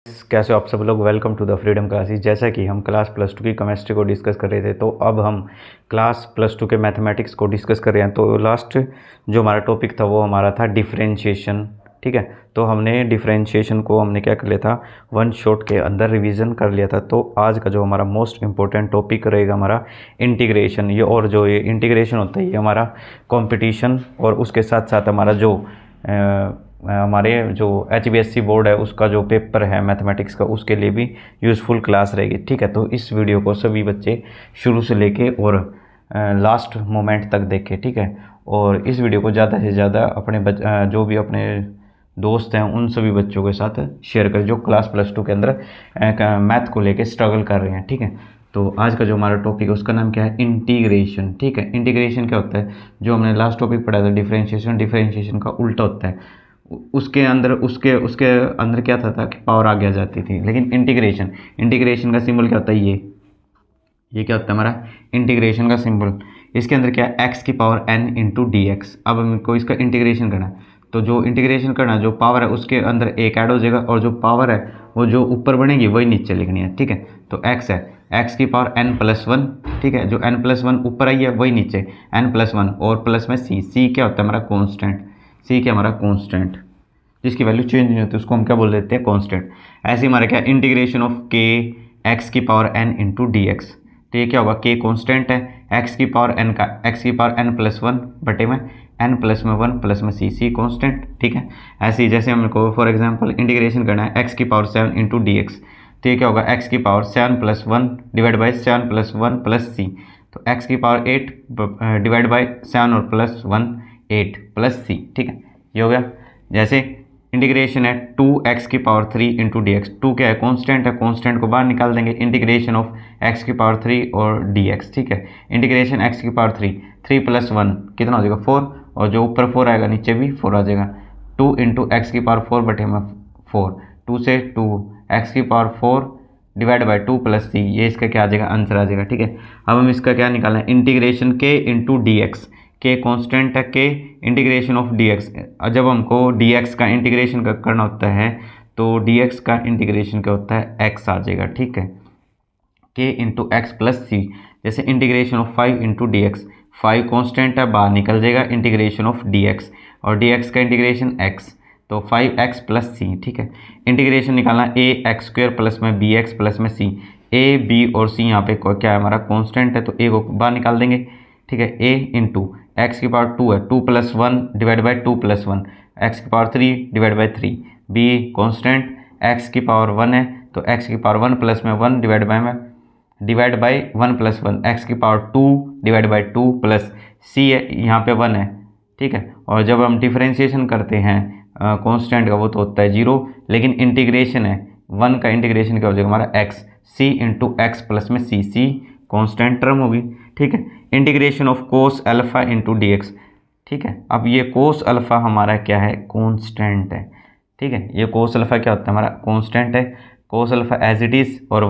कैसे हो आप सब लोग। Welcome to the freedom classes. जैसा कि हम क्लास प्लस टू की केमिस्ट्री को डिस्कस कर रहे थे, तो अब हम क्लास प्लस टू के मैथमेटिक्स को डिस्कस कर रहे हैं। तो लास्ट जो हमारा टॉपिक था वो हमारा था डिफरेंशिएशन। ठीक है, तो हमने डिफरेंशिएशन को हमने क्या कर लिया था, वन शॉट के अंदर रिवीजन कर लिया था। तो आज का जो हमारा मोस्ट इम्पोर्टेंट टॉपिक रहेगा हमारा इंटीग्रेशन। ये और जो ये इंटीग्रेशन होता है ये हमारा कंपटीशन और उसके साथ साथ हमारा जो हमारे जो HBSC बोर्ड है उसका जो पेपर है मैथमेटिक्स का, उसके लिए भी यूज़फुल क्लास रहेगी। ठीक है, तो इस वीडियो को सभी बच्चे शुरू से लेके और लास्ट मोमेंट तक देखें। ठीक है, और इस वीडियो को ज़्यादा से ज़्यादा अपने जो भी अपने दोस्त हैं उन सभी बच्चों के साथ शेयर करें जो क्लास प्लस टू के अंदर मैथ को लेके स्ट्रगल कर रहे हैं। ठीक है, तो आज का जो हमारा टॉपिक है उसका नाम क्या है, इंटीग्रेशन। ठीक है, इंटीग्रेशन क्या होता है, जो हमने लास्ट टॉपिक पढ़ा था डिफरेंशिएशन, डिफरेंशिएशन का उल्टा होता है। उसके अंदर उसके अंदर क्या था कि पावर आगे आ जाती थी, लेकिन इंटीग्रेशन का सिंबल क्या होता है, ये क्या होता है हमारा इंटीग्रेशन का सिंबल। इसके अंदर क्या है, एक्स की power n into d x. अब हमको इसका इंटीग्रेशन करना है, तो जो इंटीग्रेशन करना जो पावर है उसके अंदर एक ऐड हो जाएगा और जो पावर है वो जो ऊपर बढ़ेगी वही नीचे लिखनी है। ठीक है, तो x है x की पावर n+1। ठीक है, जो n+1 ऊपर आई है वही नीचे n+1 और प्लस में c क्या होता है हमारा कॉन्स्टेंट। सी क्या हमारा कॉन्स्टेंट, जिसकी वैल्यू चेंज नहीं होती उसको हम क्या बोल देते हैं, कॉन्स्टेंट। ऐसे ही हमारा क्या इंटीग्रेशन ऑफ के एक्स की power n into d x. तो ये क्या होगा, के कॉन्स्टेंट है, एक्स की पावर n का एक्स की पावर n+1 बटे में n+1 प्लस में सी कॉन्स्टेंट। ठीक है, ऐसे ही जैसे हमको फॉर एग्जांपल इंटीग्रेशन करना है एक्स की पावर 7 इंटू डी एक्स। तो ये क्या होगा, एक्स की power 7+1 divide by 7+1 plus c. तो एक्स की पावर 8 डिवाइड बाई 7 और प्लस 1 8 प्लस सी। ठीक है, ये हो गया। जैसे इंटीग्रेशन है 2x की power 3 into d x. Two क्या है, कॉन्स्टेंट है, कॉन्स्टेंट को बाहर निकाल देंगे, इंटीग्रेशन ऑफ x की पावर 3 और dx। ठीक है, इंटीग्रेशन x की पावर 3 प्लस 1 कितना हो जाएगा 4, और जो ऊपर 4 आएगा नीचे भी 4 आ जाएगा। 2 इंटू एक्स की पावर 4 बटे में 4, 2 से 2 एक्स की पावर 4 डिवाइड बाई 2 प्लस सी, ये इसका क्या आ जाएगा, आंसर आ जाएगा। ठीक है, अब हम इसका क्या निकालना है, इंटीग्रेशन के इंटू डी एक्स। के कॉन्स्टेंट है, के इंटीग्रेशन ऑफ डी एक्स। जब हमको डी एक्स का इंटीग्रेशन करना होता है तो डी एक्स का इंटीग्रेशन क्या होता है, एक्स आ जाएगा। ठीक है, के इंटू एक्स प्लस सी। जैसे integration of 5 into d x, 5 constant है बाहर निकल जाएगा, इंटीग्रेशन ऑफ डी एक्स और डी एक्स का इंटीग्रेशन एक्स, तो 5x प्लस सी। ठीक है, इंटीग्रेशन निकालना ए एक्स स्क्वेयर प्लस में बी एक्स प्लस में सी। ए बी और सी यहाँ पे क्या है हमारा कॉन्स्टेंट है, तो ए को बाहर निकाल देंगे। ठीक है, ए इंटू एक्स की पावर 2 है, 2 plus 1 divide by 2 plus 1, x की power 3 divide by 3। B constant, x की पावर 1 है तो एक्स की पावर 1 प्लस में 1 डिवाइड बाई 1 प्लस 1, एक्स की पावर 2 डिवाइड बाई 2 प्लस सी है यहाँ पे 1 है। ठीक है, और जब हम डिफरेंशिएशन करते हैं कांस्टेंट का वो तो होता है 0, लेकिन इंटीग्रेशन है 1 का इंटीग्रेशन क्या हो जाएगा हमारा x, c into x plus में c कांस्टेंट टर्म होगी। ठीक है, integration of cos alpha into d x. ठीक है, अब ये कोस अल्फा हमारा क्या है, कांस्टेंट है। ठीक है, ये कोस अल्फा क्या होता है हमारा कांस्टेंट है, cos alpha as it is, और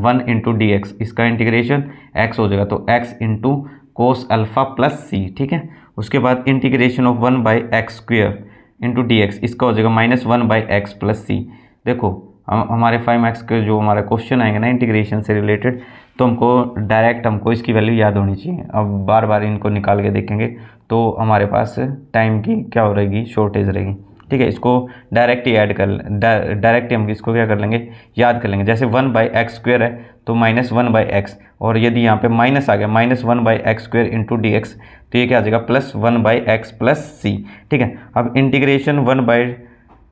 1 इंटू डी एक्स, इसका इंटीग्रेशन x हो जाएगा, तो x into cos alpha plus c. ठीक है, उसके बाद integration of 1 by x square into d x, इसका हो जाएगा -1 बाई एक्स प्लस सी। देखो हमारे 5x के जो हमारा क्वेश्चन आएंगे ना इंटीग्रेशन से रिलेटेड, तो हमको इसकी वैल्यू याद होनी चाहिए। अब बार बार इनको निकाल के देखेंगे तो हमारे पास टाइम की क्या हो रहेगी, शॉर्टेज रहेगी। ठीक है, इसको डायरेक्ट ही डायरेक्ट ही हम इसको क्या कर लेंगे, याद कर लेंगे। जैसे 1 बाई एक्स स्क्वेयर है तो -1 बाई एक्स, और यदि यहाँ पे माइनस आ गया -1 by x square into d x, तो ये क्या आ जाएगा +1 बाई एक्स प्लस सी। ठीक है, अब integration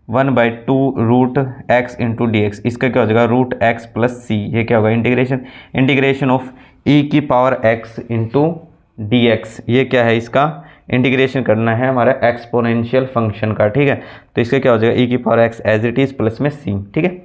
1/2 root x into d x, इसका क्या हो जाएगा रूट एक्स प्लस सी। ये क्या होगा इंटीग्रेशन ऑफ ई की power x into d x. ये क्या है, इसका इंटीग्रेशन करना है हमारा एक्सपोनेंशियल फंक्शन का। ठीक है, तो इसका क्या हो जाएगा ई की power x as it is plus में सी। ठीक है,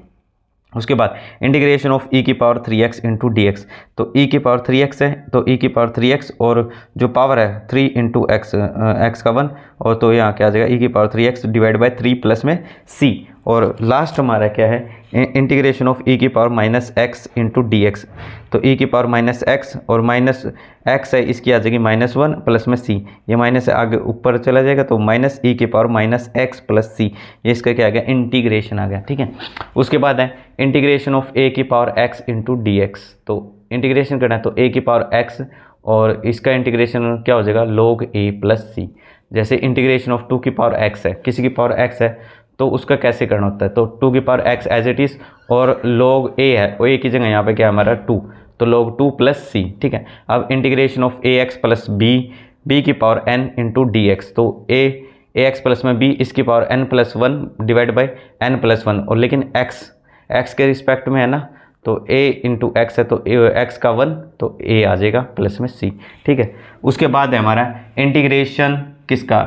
उसके बाद इंटीग्रेशन ऑफ ई की power 3x into d x. तो ई की पावर 3x है तो ई की पावर 3x, और जो पावर है 3 इंटू एक्स, एक्स का 1, और तो यहाँ क्या आ जाएगा ई की power 3x divide by 3 plus में c, और लास्ट हमारा क्या है, इंटीग्रेशन ऑफ ई की power minus x into d x. तो ई की पावर माइनस एक्स और माइनस एक्स है, इसकी आ जाएगी -1 प्लस में सी, ये माइनस आगे ऊपर चला जाएगा तो माइनस ई की पावर माइनस एक्स प्लस सी, ये इसका क्या आ गया, इंटीग्रेशन आ गया। ठीक है, उसके बाद है इंटीग्रेशन ऑफ ए की power x into d x. तो इंटीग्रेशन करना है तो ए की पावर एक्स और इसका इंटीग्रेशन क्या हो जाएगा, log a प्लस सी। जैसे इंटीग्रेशन ऑफ 2 की पावर x है, किसी की पावर x है तो उसका कैसे करना होता है, तो 2 की power x as it is और log a है, और a की जगह यहाँ पे क्या है हमारा 2, तो log 2 प्लस सी। ठीक है, अब integration of a x plus b की power n into d x. तो ए एक्स प्लस में b, इसकी power n plus 1 divide by n plus 1, और लेकिन x के रिस्पेक्ट में है ना, तो a इंटू एक्स है तो x का 1, तो a आ जाएगा प्लस में c। ठीक है, उसके बाद है हमारा इंटीग्रेशन किसका,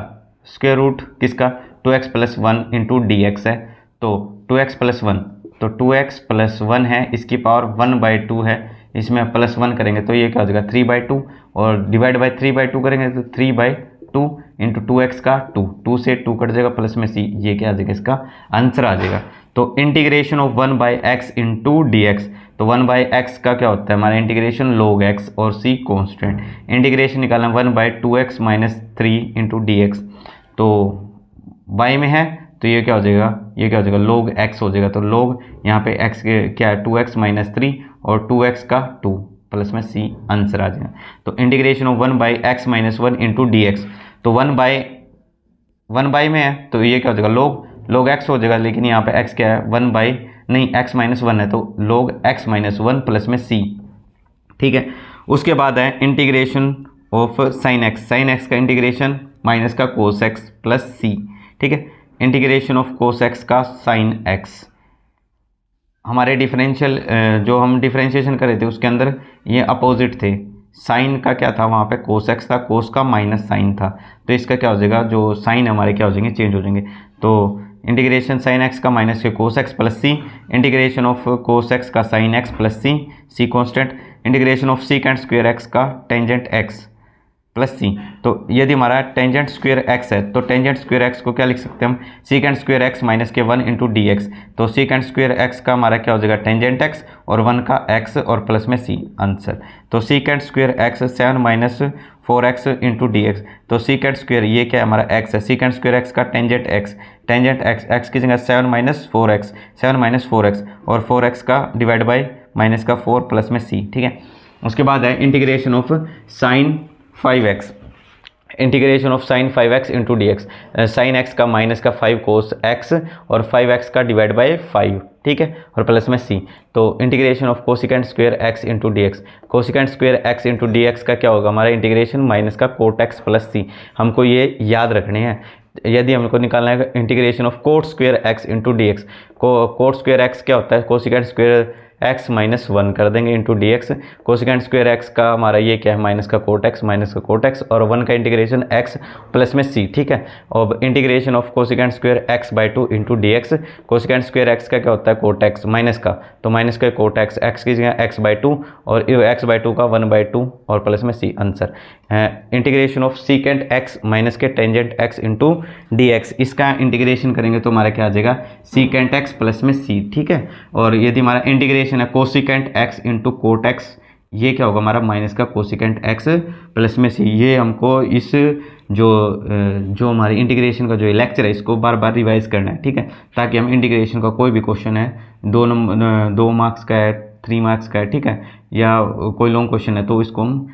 स्क्वायर रूट किसका, 2x plus 1 into d x है। तो 2x प्लस 1, तो 2x प्लस 1 है, इसकी पावर 1/2 है, इसमें प्लस 1 करेंगे तो ये क्या हो जाएगा 3/2, और डिवाइड बाई 3/2 करेंगे तो 3/2 इंटू 2x का 2 से 2 कट जाएगा प्लस में c, ये क्या आ जाएगा, इसका आंसर आ जाएगा। तो integration of 1/x into d x, तो 1/x का क्या होता है हमारा इंटीग्रेशन log x और c कॉन्स्टेंट। इंटीग्रेशन निकालना 1/2x minus 3 into d x, तो y में है तो ये क्या हो जाएगा, ये क्या हो जाएगा log x हो जाएगा। तो log यहाँ पे x के क्या है 2x माइनस 3 और 2x का 2 प्लस में c, आंसर आ जाएगा। तो integration of 1/x minus 1 into d x, तो 1 बाई में है तो ये क्या हो जाएगा log x हो जाएगा, लेकिन यहाँ पे x क्या है 1 x माइनस 1 है तो log x माइनस 1 प्लस में c। ठीक है, उसके बाद है इंटीग्रेशन ऑफ साइन x का इंटीग्रेशन माइनस का कोस x प्लस c। ठीक है, इंटीग्रेशन ऑफ कोस x का साइन x। हमारे डिफरेंशियल जो हम डिफरेंशिएशन कर रहे थे उसके अंदर ये अपोजिट थे, साइन का क्या था वहाँ पे कोस x था, कोस का माइनस साइन था, तो इसका क्या हो जाएगा, जो साइन हमारे क्या हो जाएंगे, चेंज हो जाएंगे। तो इंटीग्रेशन साइन x का माइनस के cos x plus c, integration of cos x का sine x plus c constant, integration of secant square x का टेंजेंट x प्लस सी। तो यदि हमारा टेंजेंट स्क्वायर x है तो टेंजेंट स्क्वायर x को क्या लिख सकते हैं हम, सीकेंट स्क्वायर x माइनस के 1 इंटू डी एक्स। तो सीकेंट स्क्वायर x का हमारा क्या हो जाएगा टेंजेंट x और 1 का x और प्लस में c, आंसर। तो secant square x 7 minus 4x into d x, तो सीकेंट स्क्वायर ये क्या है हमारा x है, सीकेंट स्क्वायर x का टेंजेंट x की जगह 7 माइनस 4x और 4x का डिवाइड बाई माइनस का 4 प्लस में c। ठीक है, उसके बाद है integration of sine 5x, integration of sine 5x into d x, sine x का माइनस का 5 कोस x और 5x का डिवाइड बाई 5। ठीक है, और प्लस में c। तो integration of cosecant square x into d x, cosecant square x into d x का क्या होगा हमारा इंटीग्रेशन माइनस का कोट x प्लस c। हमको ये याद रखने हैं। यदि हमको निकालना है integration of coat square x into d x, coat square x क्या होता है, कोसिकेंट स्क्वायर x माइनस 1 कर देंगे into d x, cosecant square x का हमारा ये क्या है माइनस का कोट x और 1 का इंटीग्रेशन x प्लस में c। ठीक है, और integration of cosecant square x/2 into d x, cosecant square x का क्या होता है कोट x माइनस का, तो माइनस का कोट x की जगह x/2 और x/2 का 1/2 और प्लस में c, answer. Integration of secant x minus के tangent x into d x, इसका इंटीग्रेशन करेंगे तो हमारा क्या आ जाएगा सीकेंट x प्लस में c। ठीक है, और यदि हमारा इंटीग्रेशन है cosecant x into cot x, ये क्या होगा हमारा माइनस का कोसिकेंट x प्लस में c। ये हमको इस जो हमारी इंटीग्रेशन का जो लेक्चर है इसको बार बार रिवाइज करना है। ठीक है, ताकि हम इंटीग्रेशन का कोई भी क्वेश्चन है 2 मार्क्स का है 3 मार्क्स का है, ठीक है, या कोई लॉन्ग क्वेश्चन है तो इसको हम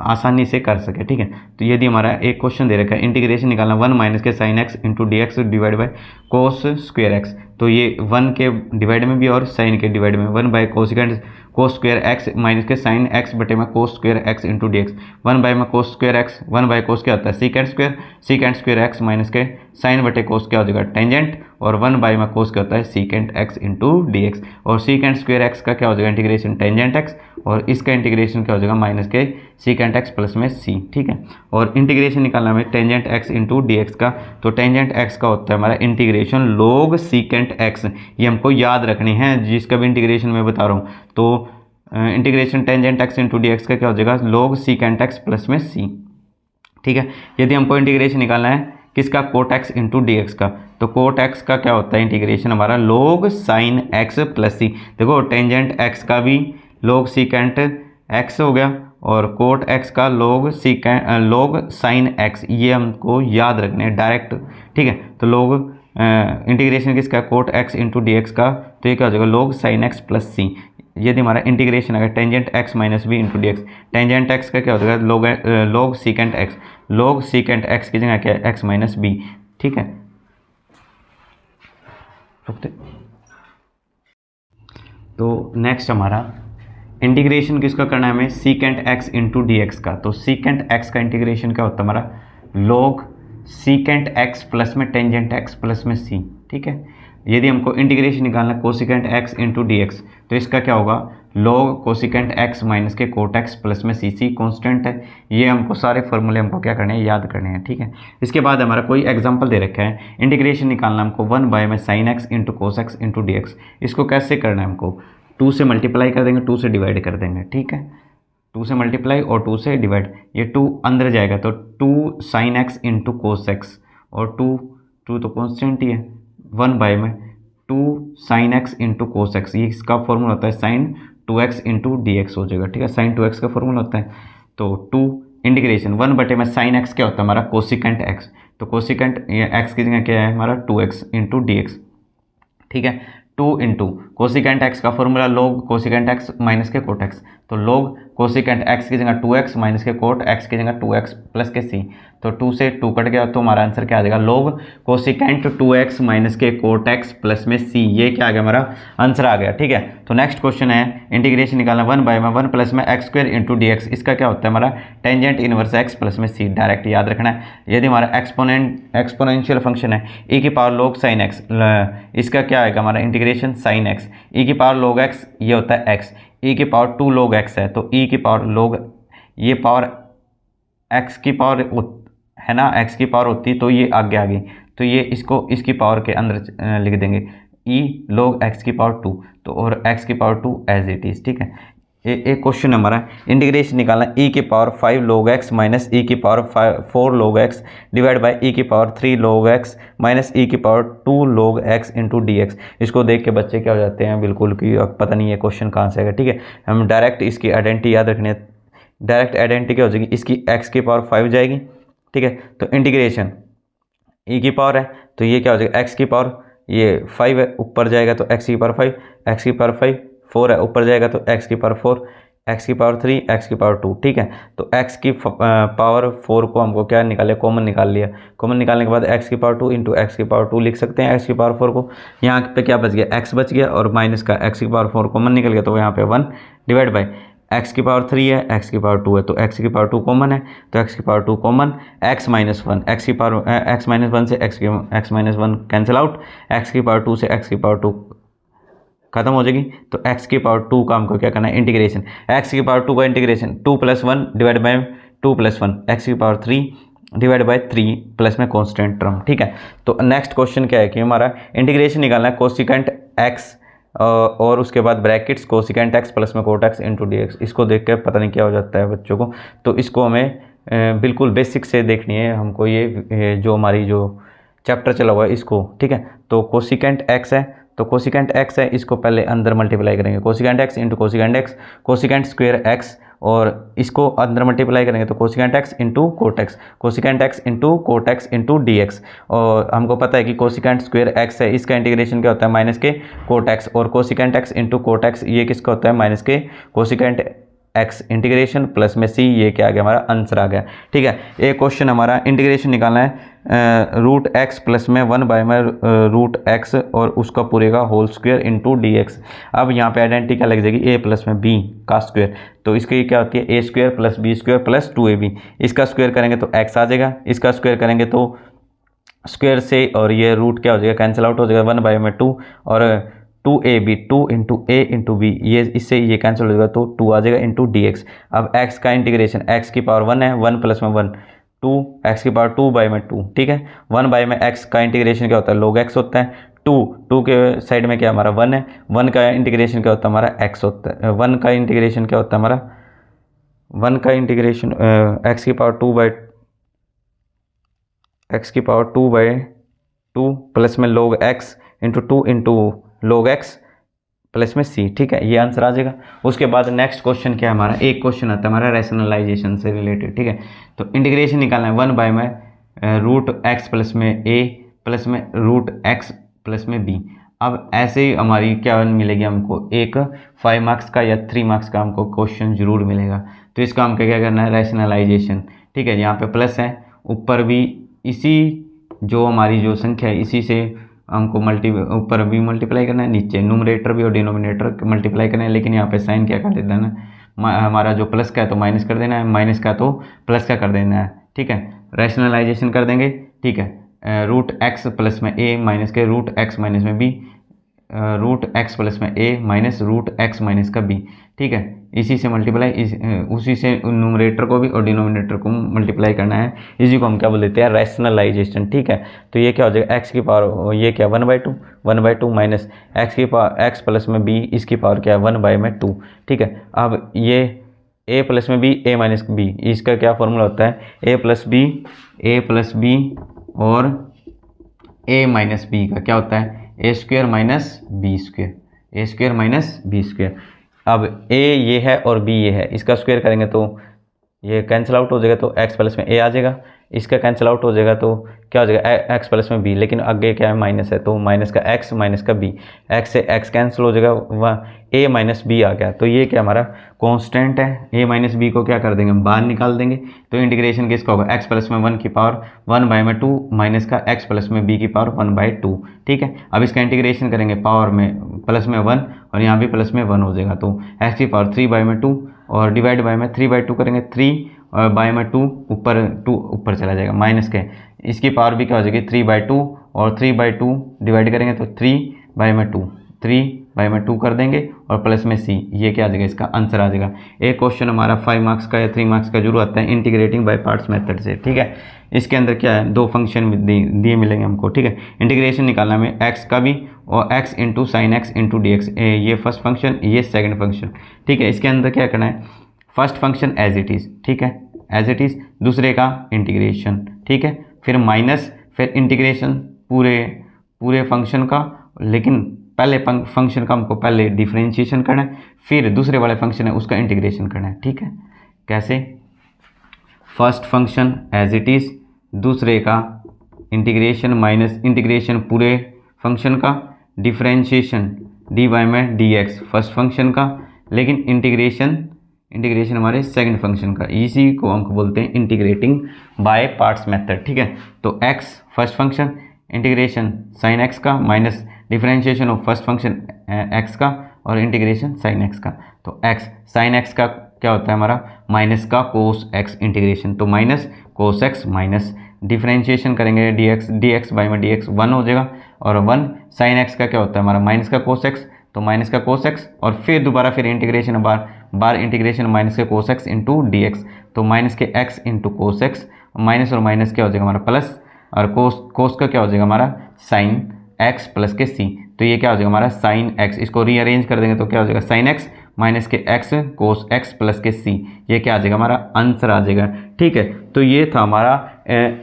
आसानी से कर सके। ठीक है, तो यदि हमारा एक क्वेश्चन दे रखा है इंटीग्रेशन निकालना 1 माइनस के sine x into d x divide by cos square x, तो ये 1 के डिवाइड में भी और साइन के डिवाइड में 1 by cosecant cos square x minus के साइन x बटे में cos square x into d x, 1 by में cos square x, 1 by cos क्या होता है सीकेंट स्क्वायर x माइनस के साइन बटे कोस क्या हो जाएगा टेंजेंट, और 1 बाई में कोस क्या होता है secant x into d x, और सीकेंट स्क्वायर x का क्या हो जाएगा इंटीग्रेशन टेंजेंट x और इसका इंटीग्रेशन क्या हो जाएगा माइनस के सीकेंट x प्लस में c। ठीक है, और इंटीग्रेशन निकालना है tangent x into d x का, तो टेंजेंट x का होता है हमारा इंटीग्रेशन log सीकेंट x, ये हमको याद रखनी है जिसका भी इंटीग्रेशन मैं बता रहा हूँ। तो integration tangent x into d x का क्या हो जाएगा log सीकेंट x प्लस में c। ठीक है, यदि हमको इंटीग्रेशन निकालना है किसका, cot x into d x का। तो कोट एक्स का क्या होता है इंटीग्रेशन हमारा, लोग साइन एक्स प्लस सी। देखो टेंजेंट एक्स का भी लोग सीकेंट एक्स हो गया और कोट एक्स का लोग लोग साइन एक्स, ये हमको याद रखने हैं डायरेक्ट, ठीक है। तो लोग इंटीग्रेशन किसका, cot x into d x का, तो ये क्या हो जाएगा, लोग साइन एक्स प्लस सी। यदि हमारा इंटीग्रेशन अगर tangent x minus b into d x, tangent x का क्या हो जाएगा, log secant x, log secant x की जगह क्या है, एक्स माइनस बी, ठीक है। तो नेक्स्ट हमारा इंटीग्रेशन किसका करना है हमें, secant x into d x का। तो सीकेंट एक्स का इंटीग्रेशन क्या होता है हमारा, लोग सीकेंट एक्स प्लस में टेंजेंट एक्स प्लस में सी, ठीक है। यदि हमको इंटीग्रेशन निकालना है cosecant x into d x, तो इसका क्या होगा, लोग कोसिकेंट एक्स माइनस के कोट एक्स प्लस में सी, सी कॉन्स्टेंट है। ये हमको सारे फॉर्मूले हमको क्या करने हैं, याद करने हैं, ठीक है। इसके बाद हमारा कोई एग्जांपल दे रखा है, इंटीग्रेशन निकालना हमको 1 में sign x into cos x into d x. इसको कैसे करना है हमको, 2 से मल्टीप्लाई कर देंगे, 2 से डिवाइड कर देंगे, ठीक है। 2 से मल्टीप्लाई और 2 से डिवाइड, ये 2 अंदर जाएगा तो 2 sign x into cos x, और 2 तो कॉन्स्टेंट ही है, 1 में 2 sign x into cos x, ये इसका फॉर्मूला होता है sign 2x into d x हो जाएगा, ठीक है। साइन 2x का फॉर्मूला होता है। तो 2 इंटीग्रेशन 1 में साइन एक्स क्या होता है हमारा, कोसिकेंट एक्स। तो कोसिकेंट एक्स की जगह क्या है हमारा, 2x इंटू डी एक्स, ठीक है। 2 इंटू कोसिकेंट एक्स का फॉर्मूला लोग कोसिकेंट एक्स माइनस के कोट एक्स, तो लोग कोसिकेंट एक्स की जगह 2x माइनस के कोट एक्स की जगह 2x प्लस के सी। तो 2 से 2 कट गया तो हमारा आंसर क्या आ जाएगा, लोग कोसिकेंट 2x माइनस के कोट एक्स प्लस में सी, ये क्या आ गया हमारा आंसर आ गया, ठीक है। तो नेक्स्ट क्वेश्चन है इंटीग्रेशन निकालना 1 प्लस में x square into d x. इसका क्या होता है हमारा, टेंजेंट इनवर्स एक्स प्लस में सी, डायरेक्ट याद रखना है। यदि हमारा एक्सपोनेंशियल फंक्शन है e की पावर लोग साइन एक्स, इसका क्या आएगा हमारा इंटीग्रेशन साइन एक्स, e की पावर लोग एक्स, ये होता है एक्स, e की पावर 2 लोग एक्स है, तो e की पावर लोग, ये पावर x की पावर है ना, x की पावर होती तो ये आगे आ गई, तो ये इसको इसकी पावर के अंदर लिख देंगे, e लोग x की पावर 2, तो और x की पावर 2 एज इट इज़, ठीक है। एक क्वेश्चन हमारा इंटीग्रेशन निकालना e की पावर 5 लोग x माइनस e की पावर 4 लोग x डिवाइड बाय e की पावर 3 लोग x माइनस e की पावर 2 लोग x इंटू डी एक्स। इसको देख के बच्चे क्या हो जाते हैं, बिल्कुल कि पता नहीं है क्वेश्चन कहाँ से आएगा, ठीक है। हम डायरेक्ट इसकी आइडेंटिटी याद रखनी है, डायरेक्ट आइडेंटिटी क्या हो जाएगी, इसकी x की पावर 5 जाएगी, ठीक है। तो इंटीग्रेशन e की पावर है तो ये क्या हो जाएगा, x की पावर, ये 5 है ऊपर जाएगा तो x की पावर 5, x की पावर 5, 4 है ऊपर जाएगा तो x की पावर 4, x की पावर 3, x की पावर 2, ठीक है। तो x की पावर 4 को हमको क्या निकाले, कॉमन निकाल लिया। कॉमन निकालने के बाद x की पावर 2 इंटू एक्स की पावर 2 लिख सकते हैं, x की पावर 4 को। यहाँ पे क्या बच गया, x बच गया और माइनस का x की पावर 4 कॉमन निकल गया, तो यहाँ पे 1 डिवाइड बाई x की पावर 3 है, x की पावर 2 है, तो x की पावर 2 कॉमन है, तो x की power 2 common, x minus 1, x की पावर x माइनस 1 से x minus 1 cancel out, x की पावर 2 से x की पावर 2 खत्म हो जाएगी। तो x की पावर 2 का हमको क्या करना है, इंटीग्रेशन, x की पावर 2 का इंटीग्रेशन 2 + 1 डिवाइड बाई 2 + 1, x की पावर 3 डिवाइड बाई 3 प्लस में कॉन्स्टेंट टर्म, ठीक है। तो नेक्स्ट क्वेश्चन क्या है कि हमारा इंटीग्रेशन निकालना है कोसिकेंट x और उसके बाद ब्रैकेट्स कोसिकेंट x प्लस में cot x into d x. इसको देख के पता नहीं क्या हो जाता है बच्चों को, तो इसको हमें बिल्कुल बेसिक से देखनी है हमको, ये जो हमारी जो चैप्टर चला हुआ है इसको, ठीक है। तो कोसिकेंट x है, तो कोसिकेंट x है, इसको पहले अंदर मल्टीप्लाई करेंगे, cosecant x into cosecant x, cosecant square x, और इसको अंदर मल्टीप्लाई करेंगे तो cosecant x into cot x, cosecant x into cot x into d x. और हमको पता है कि कोसिकेंट स्क्वायर x है, इसका इंटीग्रेशन क्या होता है, माइनस के कोट x, और cosecant x into cot x ये किसका होता है, माइनस के कोसिकेंट x इंटीग्रेशन प्लस में c, ये क्या आ गया हमारा आंसर आ गया, ठीक है। एक क्वेश्चन हमारा इंटीग्रेशन निकालना है रूट x प्लस में 1 में रूट x और उसका पूरे का whole square into d x. अब यहाँ पे आइडेंटिटी क्या लग जाएगी, a प्लस में b का स्क्वायर, तो इसकी क्या होती है a square plus b square plus 2ab। इसका स्क्वायर करेंगे तो x आ जाएगा, इसका स्क्वायर करेंगे तो स्क्वायर से, और ये रूट क्या हो जाएगा, कैंसिल आउट हो जाएगा, 1/2 2 और 2ab 2 into a into B, ये इससे ये कैंसिल हो जाएगा तो 2 आ जाएगा इंटू डी एक्स। अब x का इंटीग्रेशन, x की पावर 1 है, 1 प्लस में 1 2, x की पावर 2/2, ठीक है। 1/में x का इंटीग्रेशन क्या होता है, log x होता है, 2 के साइड में क्या हमारा 1 है, 1 का इंटीग्रेशन क्या होता है हमारा x होता है, 1 का इंटीग्रेशन क्या होता है हमारा, 1 का इंटीग्रेशन x की पावर 2 एक्स की पावर 2/2 प्लस में log x into 2 into log x plus में c। ठीक है, ये आंसर आ जाएगा। उसके बाद नेक्स्ट क्वेश्चन क्या है हमारा, एक क्वेश्चन आता है हमारा रैशनलाइजेशन से रिलेटेड। ठीक है, तो इंटीग्रेशन निकालना है 1 में रूट एक्स प्लस में a प्लस में रूट एक्स प्लस में b। अब ऐसे ही हमारी क्या मिलेगी हमको, एक 5 मार्क्स का या 3 मार्क्स का हमको क्वेश्चन जरूर मिलेगा। तो इसका हमको क्या करना है, रैशनलाइजेशन। ठीक है, यहाँ पे प्लस है, ऊपर भी इसी जो हमारी जो संख्या है इसी से हमको ऊपर भी मल्टीप्लाई करना है, नीचे न्यूमरेटर भी और डिनोमिनेटर मल्टीप्लाई करना है। लेकिन यहाँ पे साइन क्या कर देना है, हमारा जो प्लस का है तो माइनस कर देना है, माइनस का तो प्लस का कर देना है। ठीक है, रैशनलाइजेशन कर देंगे। ठीक है, रूट एक्स प्लस में a माइनस के रूट एक्स माइनस में b, रूट एक्स प्लस में a minus root x minus का b। ठीक है, इसी से मल्टीप्लाई उसी से न्यूमरेटर को भी और डिनोमिनेटर को मल्टीप्लाई करना है। इसी को हम क्या बोल देते हैं, रैशनलाइजेशन। ठीक है, तो ये क्या हो जाएगा, x की पावर ये क्या 1/2 माइनस एक्स की पावर x प्लस में b, इसकी पावर क्या है 1/2। ठीक है, अब ये a प्लस में b a माइनस b, इसका क्या फॉर्मूला होता है, a प्लस b और a माइनस b का क्या होता है, a square minus b square, a square minus b square. अब a ये है और b ये है, इसका स्क्वायर करेंगे तो ये कैंसिल आउट हो जाएगा, तो x प्लस में a आ जाएगा, इसका कैंसिल आउट हो जाएगा तो क्या हो जाएगा x प्लस में b। लेकिन आगे क्या है, माइनस है, तो माइनस का x माइनस का b, x से x कैंसिल हो जाएगा, वह a माइनस b आ गया। तो ये क्या हमारा कांस्टेंट है, a माइनस b को क्या कर देंगे, बाहर निकाल देंगे। तो इंटीग्रेशन किसका होगा, x प्लस में 1 की पावर 1/2 माइनस का x प्लस में b की पावर 1/2। ठीक है, अब इसका इंटीग्रेशन करेंगे, पावर में प्लस में 1 और यहाँ भी प्लस में 1 हो जाएगा, तो x की पावर 3/2 और डिवाइड बाय में 3/2 करेंगे, 3 और बाय में 2 ऊपर चला जाएगा, माइनस के इसकी पावर भी क्या हो जाएगी 3/2 और 3/2 डिवाइड करेंगे तो 3/2 कर देंगे और प्लस में c, ये क्या आ जाएगा, इसका आंसर आ जाएगा। एक क्वेश्चन हमारा 5 मार्क्स का या 3 मार्क्स का जरूर आता है इंटीग्रेटिंग बाय पार्ट्स मेथड से। ठीक है, इसके अंदर क्या है, दो फंक्शन दिए मिलेंगे हमको। ठीक है, इंटीग्रेशन निकालना में x का भी और x into sine x into d x, ये फर्स्ट फंक्शन, ये सेकंड फंक्शन। ठीक है, इसके अंदर क्या करना है, first function as it is. ठीक है, एज इट इज़, दूसरे का इंटीग्रेशन। ठीक है, फिर माइनस, फिर इंटीग्रेशन पूरे फंक्शन का, लेकिन पहले फंक्शन का हमको पहले डिफरेंशिएशन करना है, फिर दूसरे वाले फंक्शन है उसका इंटीग्रेशन करना है। ठीक है, कैसे, first function as it is, दूसरे का इंटीग्रेशन माइनस इंटीग्रेशन पूरे फंक्शन का, डिफरेंशिएशन dy में dx फर्स्ट फंक्शन का, लेकिन इंटीग्रेशन हमारे सेकंड फंक्शन का। इसी को हम बोलते हैं इंटीग्रेटिंग बाय पार्ट्स मेथड। ठीक है, तो x first function, integration sine x का minus differentiation of first function x का और इंटीग्रेशन साइन x का। तो x साइन x का क्या होता है हमारा, माइनस का कोस x इंटीग्रेशन, तो minus cos x minus differentiation करेंगे dx बाई में dx 1 हो जाएगा, और 1 साइन x का क्या होता है हमारा, माइनस का कोस x, तो माइनस का कोस x, और फिर दोबारा फिर इंटीग्रेशन बार इंटीग्रेशन माइनस के cos x into d x, तो माइनस के x इंटू कोस x, माइनस और माइनस क्या हो जाएगा हमारा प्लस, और कोस का क्या हो जाएगा हमारा साइन x प्लस के c, तो ये क्या हो जाएगा हमारा साइन x। इसको रीअरेंज कर देंगे तो क्या हो जाएगा साइन x माइनस के x कोस x प्लस के c, ये क्या आ जाएगा हमारा आंसर आ जाएगा। ठीक है, तो ये था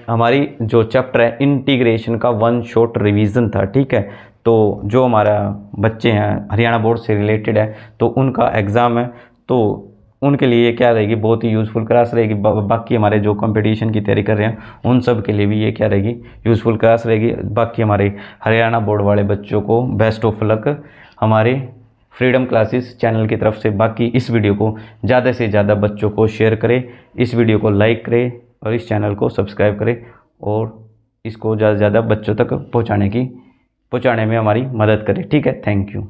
हमारी जो चैप्टर है इंटीग्रेशन का 1 शॉर्ट रिवीजन था। ठीक है, तो जो हमारा बच्चे हैं हरियाणा बोर्ड से रिलेटेड है तो उनका एग्ज़ाम है, तो उनके लिए क्या रहेगी, बहुत ही यूज़फुल क्लास रहेगी। बाकी हमारे जो कंपटीशन की तैयारी कर रहे हैं उन सब के लिए भी ये क्या रहेगी, यूज़फुल क्लास रहेगी। बाकी हमारे हरियाणा बोर्ड वाले बच्चों को बेस्ट ऑफ लक हमारे फ्रीडम क्लासेस चैनल की तरफ से। बाकी इस वीडियो को ज़्यादा से ज़्यादा बच्चों को शेयर करें, इस वीडियो को लाइक करें और इस चैनल को सब्सक्राइब करें और इसको ज़्यादा से ज़्यादा बच्चों तक पहुँचाने में हमारी मदद करें। ठीक है, थैंक यू।